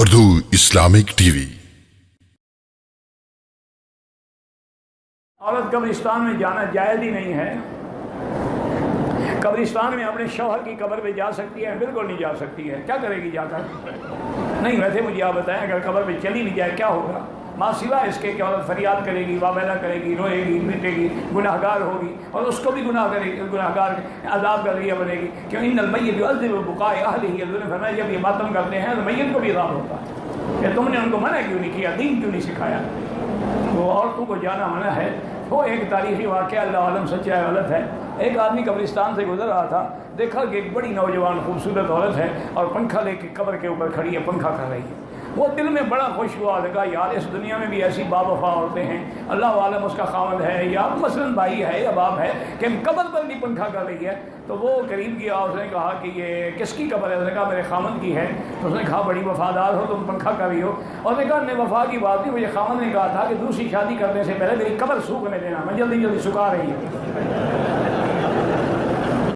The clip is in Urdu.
Urdu Islamic T V. عورت قبرستان میں جانا جائز ہی نہیں ہے۔ قبرستان میں اپنے شوہر کی قبر پہ جا سکتی ہے؟ بالکل نہیں جا سکتی ہے۔ کیا کرے گی جا کر؟ نہیں، ویسے مجھے آپ بتائیں اگر قبر پہ چلی بھی جائے کیا ہوگا؟ ماں سوا اس کے کہ عورت فریاد کرے گی، واویلا کرے گی، روئے گی، مٹے گی، گناہ گار ہوگی، اور اس کو بھی گناہ گار عذاب کا ذریعہ بنے گی، کیوں ان المیت یعذب ببکاء اہلہ۔ حضور نے فرمایا جب یہ ماتم کرتے ہیں تو میت کو بھی عذاب ہوتا ہے کہ تم نے ان کو منع کیوں نہیں کیا، دین کیوں نہیں سکھایا؟ تو عورتوں کو جانا منع ہے۔ وہ ایک تاریخی واقعہ اللہ عالم سچا ہے غلط ہے، ایک آدمی قبرستان سے گزر رہا تھا، دیکھا کہ ایک بڑی نوجوان خوبصورت عورت ہے اور پنکھا لے کے قبر کے اوپر کھڑی ہے، پنکھا کر رہی ہے۔ وہ دل میں بڑا خوش ہوا، لگا یار اس دنیا میں بھی ایسی با وفا عورتیں ہیں، اللہ عالم اس کا خاوند ہے یا مثلاً بھائی ہے یا باپ ہے کہ قبر پر بھی پنکھا کر رہی ہے۔ تو وہ قریب گیا، اس نے کہا کہ یہ کس کی قبر ہے؟ اس نے کہا میرے خاوند کی ہے۔ تو اس نے کہا بڑی وفادار ہو تم، پنکھا کر رہی ہو۔ اور نے کہا نہیں، وفا کی بات نہیں، مجھے خاوند نے کہا تھا کہ دوسری شادی کرنے سے پہلے میری قبر سوکھنے دینا، میں جلدی جلدی سکھا رہی ہوں۔